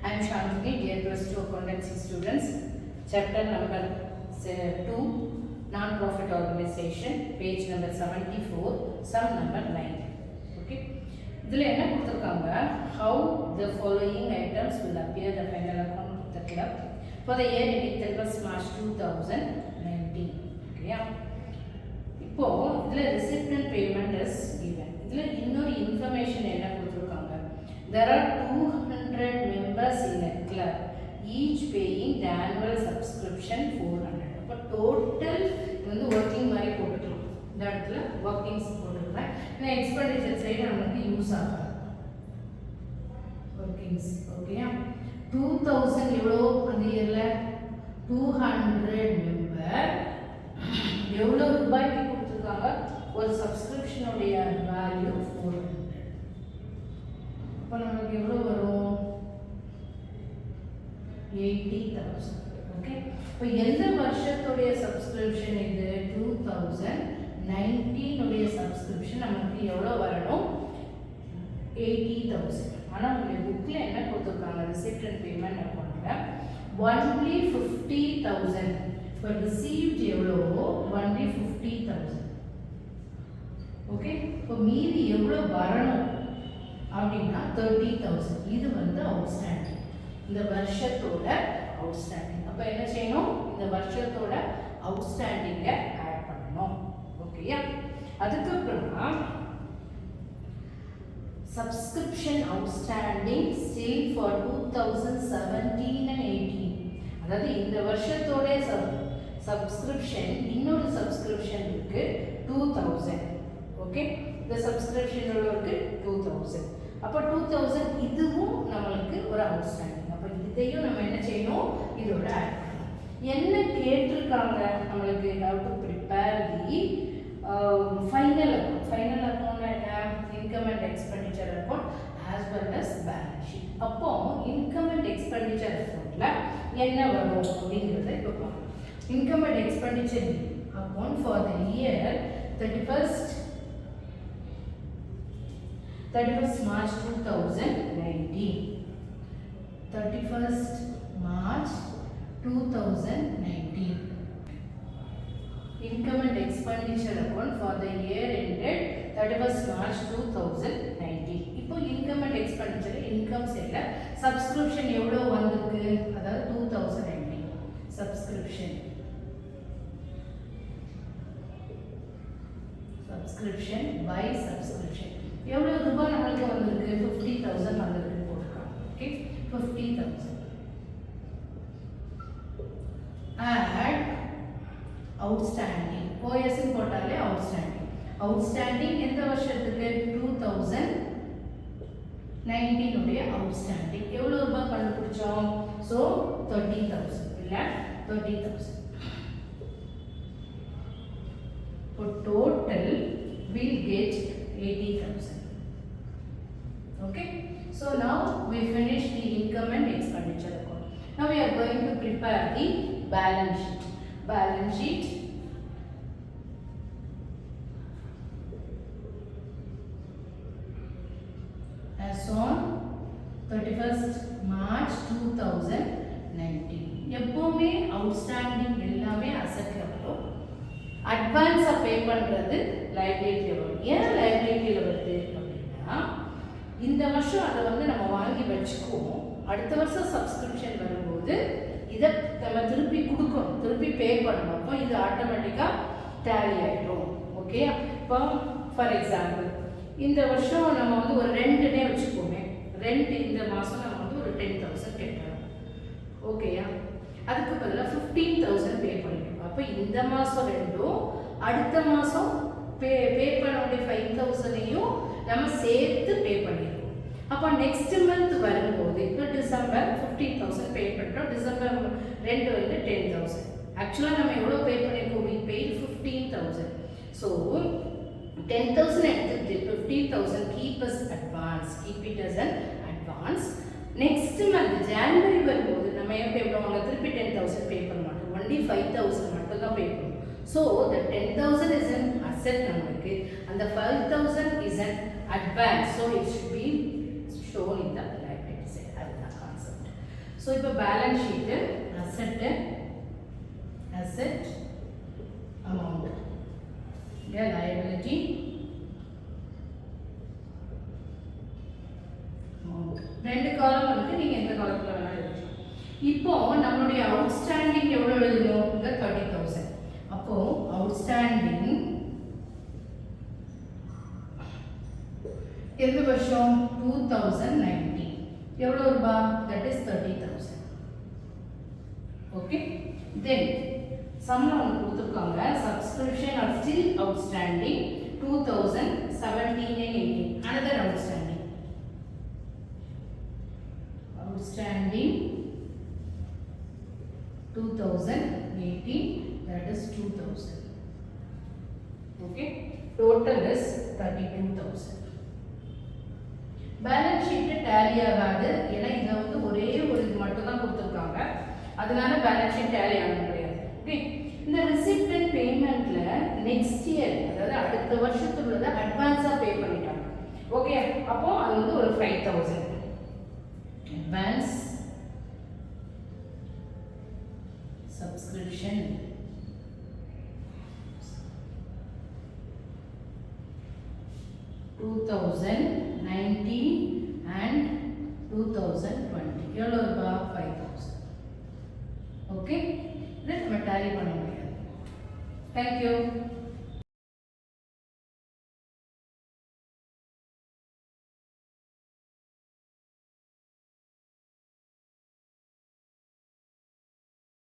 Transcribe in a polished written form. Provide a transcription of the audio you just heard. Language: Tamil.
I am Shantini, dear plus 2 accountancy students. Chapter number 2, non-profit organization, page number 74, sum number 9. Okay. இதில் என்ன கொடுத்துருக்காங்க, how the following items will appear the final account of the club for the year ending 31st March 2019. Okay. இப்போ இதில் receipt and payment is given. இதில் இன்னொரு இன்ஃபர்மேஷன் என்ன கொடுத்துருக்காங்க, there are 200 members in a club, each paying the annual subscription 400. அப்போ டோட்டல் வந்து ஒர்க்கிங் மாதிரி போட்டுக்கலாம். இந்த இடத்துல ஒர்க்கிங்ஸ் போட்டுக்கலாம். இந்த எக்ஸ்பெண்டிச்சர் சைடு நமக்கு யூஸ் ஆகும். ஒர்க்கிங்ஸ் ஓகேயா. 2000 எவ்வளோ அந்த இயரில் 200 மெம்பர் எவ்வளோ ரூபாய்க்கு கொடுத்துருக்காங்க, ஒரு சப்ஸ்கிரிப்ஷனுடைய வேல்யூ 400. இப்போ நமக்கு எவ்வளோ வரும், 80,000. ஓகே. இப்போ எந்த வருஷத்துடைய சப்ஸ்கிரிப்ஷன் இது, 2019 உடைய சப்ஸ்கிரிப்ஷன் நமக்கு எவ்வளோ வரணும், 80,000. ஆனால் உங்களுடைய புக்கில் என்ன கொடுத்துருக்காங்க, ரிசிப்ட் அண்ட் பேமெண்ட் அக்கௌண்ட்டில் ஒன்லி 50,000. இப்போ ரிசீவ்ட் எவ்வளவோ ஒன்லி 50,000. ஓகே. இப்போ மீதி எவ்வளோ வரணும் அப்படின்னா 30,000. இது வந்து அவுட்ஸ்டாண்டிங், இந்த வருஷத்தோட அவுட்ஸ்டாண்டிங். அப்போ என்ன செய்யணும், இந்த வருஷத்தோட அவுட்ஸ்டாண்டிங்கை ஆட் பண்ணணும். ஓகேயா. அதுக்கப்புறமா subscription outstanding still for 2017 and 18. அதாவது இந்த வருஷத்தோட சப்ஸ்கிரிப்ஷன் இன்னொரு சப்ஸ்கிரிப்ஷன் இருக்கு 2000. ஓகே. இந்த சப்ஸ்கிரிப்ஷன் இருக்கு 2000. அப்போ 2000 இதுவும் நம்மளுக்கு ஒரு அவுட்ஸ்டாண்டிங். அப்போ இதையும் நம்ம என்ன செய்யணும், இதோட ஆட் பண்ணணும். என்ன கேட்டிருக்காங்க நம்மளுக்கு, how to prepare the final account. Final account என்ன, income and expenditure account as well as balance sheet. அப்போ இன்கம் அண்ட் எக்ஸ்பெண்டிச்சர் அக்கௌண்ட்ல என்ன வரும் அப்படிங்கிறத இப்போ பார்க்கலாம். Income and expenditure account for the year 31st March 2019. 31st March 2019. Income and expenditure account for the year ended 31st March 2019. இப்போ income and expenditure, income side subscription எவ்வளோ வந்திருக்கு, அதாவது 2019 subscription by subscription எவ்வளோ ரூபாய் நம்மளுக்கு வந்திருக்கு, 50,000 வந்திருக்கு போட்டுக்கலாம். ஓகே. 50,000 add outstanding, OS போட்டாலே outstanding எந்த வருஷத்துக்கு, 2019 உடைய outstanding எவ்வளோ ரூபாய் கண்டுபிடிச்சோம், so 30,000 இல்ல 30,000. இப்போ total will get 80,000. Okay. So now we finish the income and expenditure account. Now we are going to prepare the balance sheet. Balance sheet as on 31st March 2019. எப்பவுமே outstanding எல்லாமே அசெட்ல வரும், அட்வான்ஸா பே பண்றது லைபிலிட்டில வரும். ஏன் லைபிலிட்டில வருது அப்படின்னா, இந்த வருஷம் அதை வந்து நம்ம வாங்கி வச்சுக்குவோம், அடுத்த வருஷம் சப்ஸ்கிரிப்ஷன் வரும்போது இதை நம்ம திருப்பி கொடுக்கணும், திருப்பி பே பண்ணணும். அப்போ இது ஆட்டோமேட்டிக்காக டேலி ஆகிடும். ஓகே. இப்போ ஃபார் எக்ஸாம்பிள் இந்த வருஷம் நம்ம வந்து ஒரு ரெண்ட்டுனே வச்சுக்கோமே, ரெண்ட் இந்த மாதம் நம்ம வந்து ஒரு 10,000 கட்டணும். ஓகேயா. அதுக்கு பதிலாக 15,000 பே பண்ணிக்கணும். அப்போ இந்த மாதம் ரெண்டும், அடுத்த மாதம் பே பண்ண வேண்டிய 5,000ஐயும் நம்ம சேர்த்து பே பண்ணிடுவோம். அப்போ நெக்ஸ்ட் மந்த் வரும்போது, இப்போ டிசம்பர் 15,000 பே பண்ணுறோம், டிசம்பர் ரெண்டு வந்து 10,000. ஆக்சுவலாக நம்ம எவ்வளோ பே பண்ணியிருக்கோம், we paid 15,000. ஸோ 10,000 எடுத்துட்டு 15,000 keep as advance, keep it as an advance. Next month January வரும்போது நம்ம எப்படி பண்ணுவாங்க, திருப்பி 10,000 பே பண்ண மாட்டோம், ஒன்லி 5,000 மட்டும் தான் பே பண்ணுவோம். So the 10,000 is an asset நம்மளுக்கு, and the 5,000 is an advance, so it should be shown in the liability side. அதுதான் கான்செப்ட். ஸோ இப்போ பேலன்ஸ் ஷீட்டு asset amount, இங்கே liability amount. ரெண்டு காலம் இருக்கு, நீங்க எந்த காலத்துல வேணாலும் எழுதலாம். இப்போ நம்மளுடைய அவுட்ஸ்டாண்டிங் எவ்வளவு எழுதணும்? இங்க 30,000. அப்போ அவுட்ஸ்டாண்டிங் எந்த வருஷம்? 2019. எவ்வளவு ரூபாய்? that is 30,000. okay, then சம்ல வந்து கொடுத்திருக்காங்க subscription are still outstanding 2017 and 18. another outstanding 2018, that is 2000. okay, total is 32,000. Balance sheet tally ஆகாது, ஏன்னா இதை வந்து ஒரே ஒரு இது மட்டும் தான் கொடுத்துருக்காங்க, அதனால பேலன்ஸ் ஷீட் டேலி ஆக முடியாது. ஓகே, இந்த ரிசிப்ட் அண்ட் பேமெண்ட்ல நெக்ஸ்ட் இயர், அதாவது அடுத்த வருஷத்துல உள்ளதை அட்வான்ஸா பே பண்ணிட்டாங்க. ஓகே, அப்போ அது வந்து ஒரு 5,000 அட்வான்ஸ் சப்ஸ்கிரிப்ஷன். and 2020 எவ்வளவு ரூபாய்? 5,000. ஓகே, இதை நம்ம டேலி பண்ண முடியாது. தேங்க்யூ.